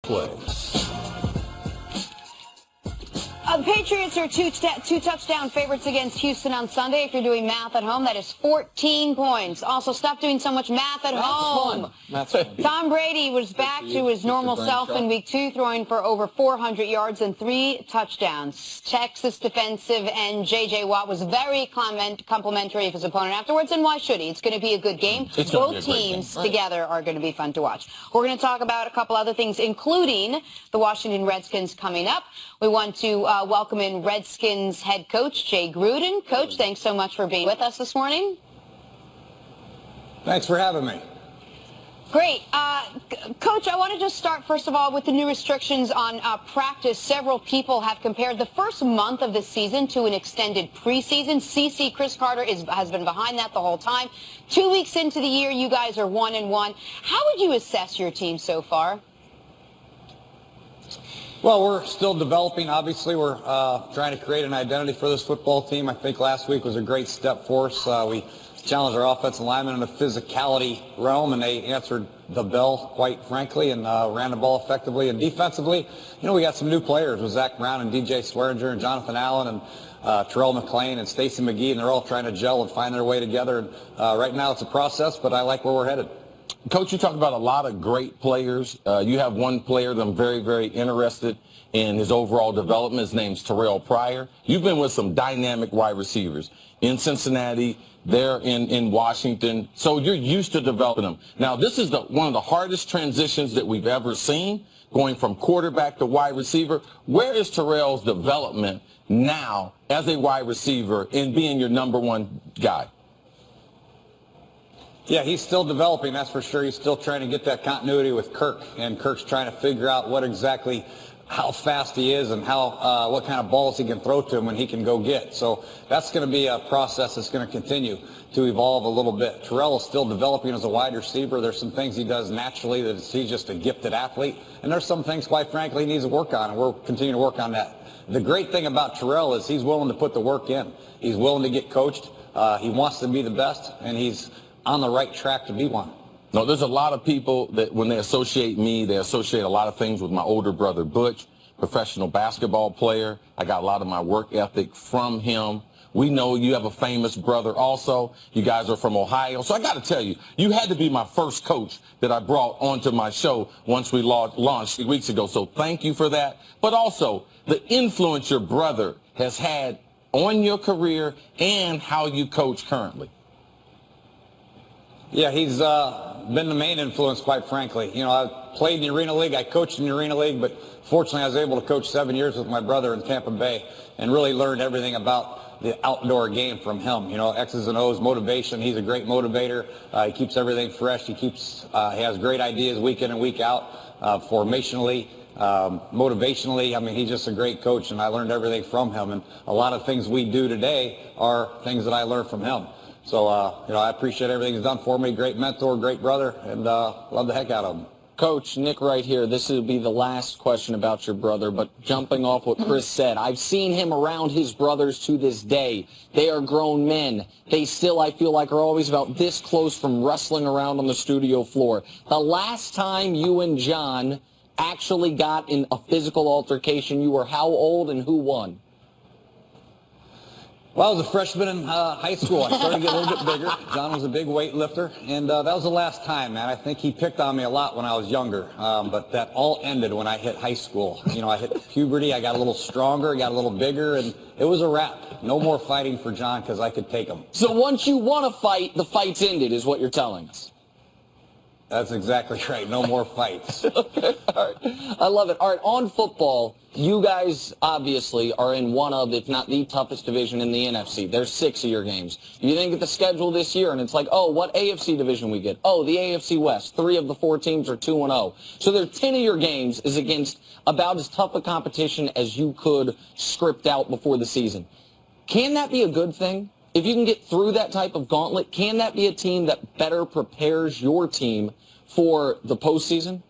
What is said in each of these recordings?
play. The Patriots are two touchdown favorites against Houston on Sunday. If you're doing math at home, that is 14 points. Also, stop doing so much math at home. That's fun. Tom Brady was back to his normal self in Week 2, throwing for over 400 yards and 3 touchdowns. Texas defensive end J.J. Watt was very complimentary of his opponent afterwards, and why should he? It's going to be a good game. Both teams together are going to be fun to watch. We're going to talk about a couple other things, including the Washington Redskins coming up. We want to welcome in Redskins head coach Jay Gruden. Coach, thanks so much for being with us this morning. Thanks for having me. Great. Coach, I want to just start, first of all, with the new restrictions on practice. Several people have compared the first month of the season to an extended preseason. CC, Chris Carter, has been behind that the whole time. 2 weeks into the year, you guys are 1-1. How would you assess your team so far? Well, we're still developing. Obviously, we're trying to create an identity for this football team. I think last week was a great step for us. We challenged our offensive linemen in a physicality realm, and they answered the bell, quite frankly, and ran the ball effectively. And defensively, you know, we got some new players with Zach Brown and DJ Swearinger and Jonathan Allen and Terrelle McClain and Stacey McGee, and they're all trying to gel and find their way together. And right now it's a process, but I like where we're headed. Coach, you talked about a lot of great players. You have one player that I'm very, very interested in his overall development. His name's Terrelle Pryor. You've been with some dynamic wide receivers in Cincinnati, there in Washington. So you're used to developing them. Now, this is one of the hardest transitions that we've ever seen, going from quarterback to wide receiver. Where is Terrelle's development now as a wide receiver in being your number one guy? Yeah, he's still developing, that's for sure. He's still trying to get that continuity with Kirk, and Kirk's trying to figure out how fast he is and what kind of balls he can throw to him when he can go get. So that's going to be a process that's going to continue to evolve a little bit. Terrelle is still developing as a wide receiver. There's some things he does naturally that he's just a gifted athlete, and there's some things, quite frankly, he needs to work on, and we're continuing to work on that. The great thing about Terrelle is he's willing to put the work in. He's willing to get coached. He wants to be the best, and he's on the right track to be one. No, there's a lot of people that when they associate me, they associate a lot of things with my older brother, Butch, professional basketball player. I got a lot of my work ethic from him. We know you have a famous brother also. You guys are from Ohio. So I got to tell you, you had to be my first coach that I brought onto my show once we launched 3 weeks ago. So thank you for that. But also the influence your brother has had on your career and how you coach currently. Yeah, he's been the main influence, quite frankly. You know, I played in the Arena League, I coached in the Arena League, but fortunately I was able to coach 7 years with my brother in Tampa Bay and really learned everything about the outdoor game from him. You know, X's and O's, motivation. He's a great motivator. He keeps everything fresh. He has great ideas week in and week out, formationally, motivationally. I mean, he's just a great coach, and I learned everything from him. And a lot of things we do today are things that I learned from him. So, you know, I appreciate everything he's done for me. Great mentor, great brother, and love the heck out of him. Coach, Nick right here. This will be the last question about your brother, but jumping off what Chris said, I've seen him around his brothers to this day. They are grown men. They still, I feel like, are always about this close from wrestling around on the studio floor. The last time you and John actually got in a physical altercation, you were how old and who won? Well, I was a freshman in high school. I started to get a little bit bigger. John was a big weightlifter, and that was the last time, man. I think he picked on me a lot when I was younger, but that all ended when I hit high school. You know, I hit puberty. I got a little stronger, got a little bigger, and it was a wrap. No more fighting for John because I could take him. So once you won a fight, the fight's ended is what you're telling us. That's exactly right. No more fights. Okay, all right. I love it. All right, on football, you guys obviously are in one of, if not the toughest division in the NFC. There's 6 of your games. You then get the schedule this year, and it's like, oh, what AFC division we get? Oh, the AFC West. 3 of the 4 teams are 2-0. So there's 10 of your games is against about as tough a competition as you could script out before the season. Can that be a good thing? If you can get through that type of gauntlet, can that be a team that better prepares your team for the postseason?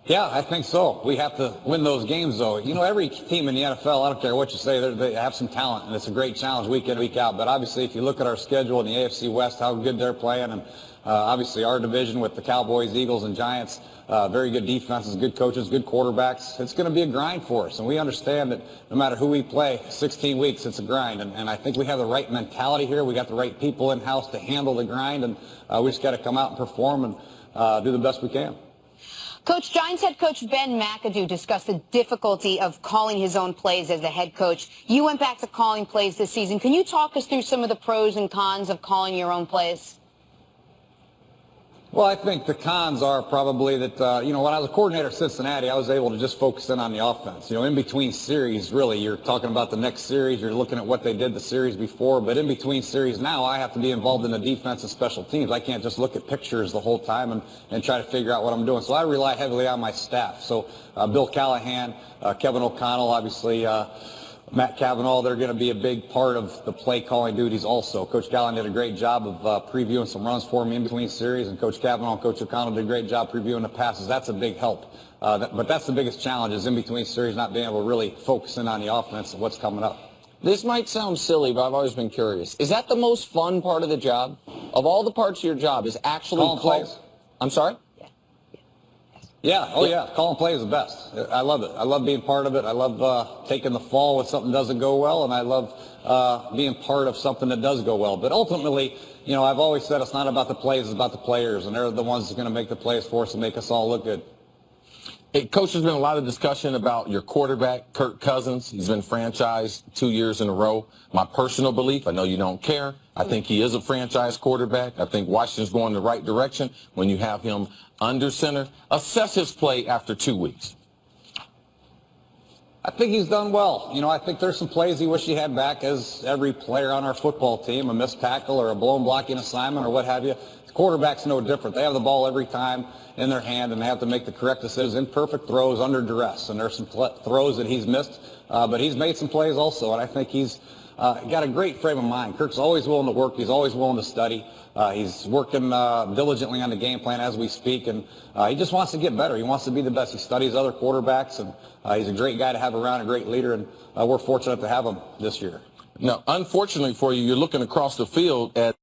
Yeah, I think so. We have to win those games, though. You know, every team in the NFL, I don't care what you say, they have some talent, and it's a great challenge week in, week out. But obviously, if you look at our schedule in the AFC West, how good they're playing, and Obviously, our division with the Cowboys, Eagles, and Giants, very good defenses, good coaches, good quarterbacks. It's going to be a grind for us, and we understand that no matter who we play, 16 weeks, it's a grind. And I think we have the right mentality here. We got the right people in-house to handle the grind, and we just got to come out and perform and do the best we can. Coach, Giants head coach Ben McAdoo discussed the difficulty of calling his own plays as the head coach. You went back to calling plays this season. Can you talk us through some of the pros and cons of calling your own plays? Well, I think the cons are probably that, when I was a coordinator at Cincinnati, I was able to just focus in on the offense. In between series, really, you're talking about the next series. You're looking at what they did the series before. But in between series now, I have to be involved in the defense and special teams. I can't just look at pictures the whole time and try to figure out what I'm doing. So I rely heavily on my staff. So Bill Callahan, Kevin O'Connell, obviously, Matt Cavanaugh, they're going to be a big part of the play calling duties also. Coach Callahan did a great job of previewing some runs for me in between series, and Coach Cavanaugh and Coach O'Connell did a great job previewing the passes. That's a big help. But that's the biggest challenge, is in between series not being able to really focus in on the offense and what's coming up. This might sound silly, but I've always been curious. Is that the most fun part of the job? Of all the parts of your job, is actually calling plays? I'm sorry? Yeah, yeah. Calling play is the best. I love it. I love being part of it. I love taking the fall when something doesn't go well, and I love being part of something that does go well. But ultimately, I've always said it's not about the plays, it's about the players, and they're the ones that are going to make the plays for us and make us all look good. Hey, Coach, there's been a lot of discussion about your quarterback, Kirk Cousins. He's been franchised 2 years in a row. My personal belief, I know you don't care, I think he is a franchise quarterback. I think Washington's going the right direction when you have him under center. Assess his play after 2 weeks. I think he's done well. I think there's some plays he wish he had back, as every player on our football team, a missed tackle or a blown blocking assignment or what have you. The quarterback's no different. They have the ball every time in their hand, and they have to make the correct decisions, imperfect throws under duress. And there's some throws that he's missed, but he's made some plays also, and I think he's got a great frame of mind. Kirk's always willing to work. He's always willing to study. He's working diligently on the game plan as we speak, and he just wants to get better. He wants to be the best. He studies other quarterbacks, and he's a great guy to have around, a great leader, and we're fortunate to have him this year. Now, unfortunately for you, you're looking across the field at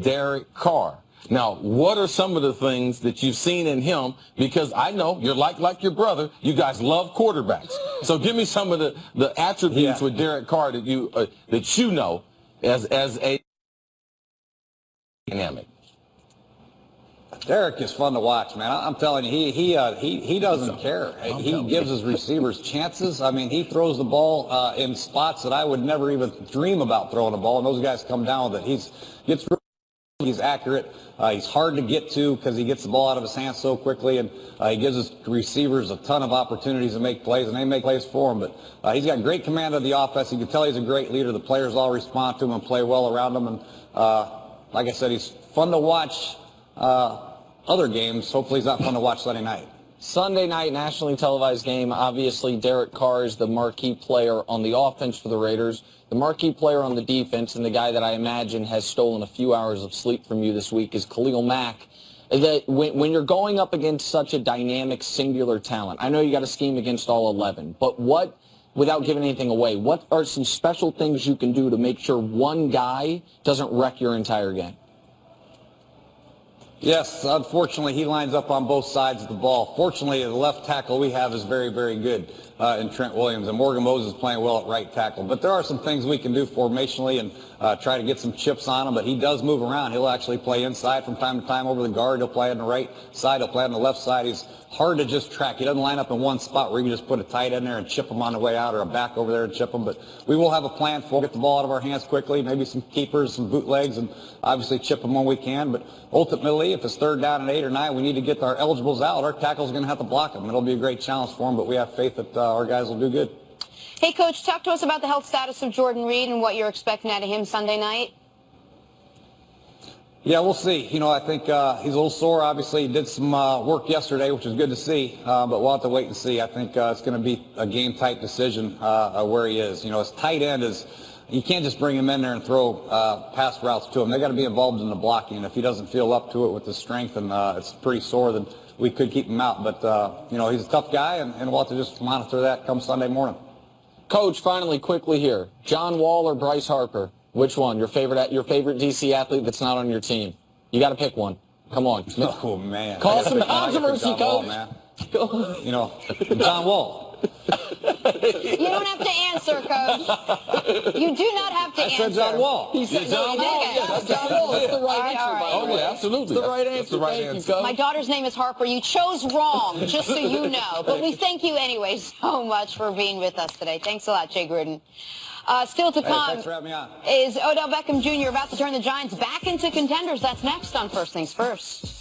Derek Carr. Now, what are some of the things that you've seen in him? Because I know you're like your brother. You guys love quarterbacks. So give me some of the attributes with Derek Carr that you know as a dynamic. Derek is fun to watch, man. I'm telling you, he doesn't care. He gives his receivers chances. I mean, he throws the ball in spots that I would never even dream about throwing the ball, and those guys come down with it. He's accurate. He's hard to get to because he gets the ball out of his hands so quickly, and he gives his receivers a ton of opportunities to make plays, and they make plays for him. But he's got great command of the offense. You can tell he's a great leader. The players all respond to him and play well around him. And like I said, he's fun to watch other games. Hopefully he's not fun to watch Sunday night. Sunday night, nationally televised game. Obviously, Derek Carr is the marquee player on the offense for the Raiders, the marquee player on the defense, and the guy that I imagine has stolen a few hours of sleep from you this week is Khalil Mack. That when you're going up against such a dynamic, singular talent, I know you got to scheme against all 11, but without giving anything away, what are some special things you can do to make sure one guy doesn't wreck your entire game? Yes, unfortunately, he lines up on both sides of the ball. Fortunately, the left tackle we have is very, very good in Trent Williams, and Morgan Moses is playing well at right tackle. But there are some things we can do formationally and try to get some chips on him, but he does move around. He'll actually play inside from time to time over the guard. He'll play on the right side. He'll play on the left side. He's hard to just track. He doesn't line up in one spot where you can just put a tight end there and chip him on the way out, or a back over there and chip him. But we will have a plan for get the ball out of our hands quickly, maybe some keepers, some bootlegs, and obviously chip them when we can. But ultimately, if it's 3rd down and 8 or 9, we need to get our eligibles out. Our tackle's going to have to block them. It'll be a great challenge for them, but we have faith that our guys will do good. Hey, Coach, talk to us about the health status of Jordan Reed and what you're expecting out of him Sunday night. Yeah, we'll see. I think he's a little sore. Obviously, he did some work yesterday, which is good to see, but we'll have to wait and see. I think it's going to be a game-type decision where he is. His tight end is, you can't just bring him in there and throw pass routes to him. They got to be involved in the blocking, and if he doesn't feel up to it with his strength and it's pretty sore, then we could keep him out. But, he's a tough guy, and we'll have to just monitor that come Sunday morning. Coach, finally, quickly here, John Wall or Bryce Harper? Which one? Your favorite DC athlete that's not on your team? You got to pick one. Come on. Oh, man. Cause some I gotta pick controversy, John Wall, Coach. man. You know, John Wall. You don't have to answer, Coach. You do not have to I answer. said John Wall. He said John Wall. Okay. Yeah, That's John Wall. That's the right answer, All right. by the Oh, way. yeah, absolutely. That's the right That's answer. the right Thank answer. you, Coach. My daughter's name is Harper. You chose wrong, just so you know. But we thank you anyway so much for being with us today. Thanks a lot, Jay Gruden. Still to Hey, come thanks for having me on. is Odell Beckham Jr. about to turn the Giants back into contenders. That's next on First Things First.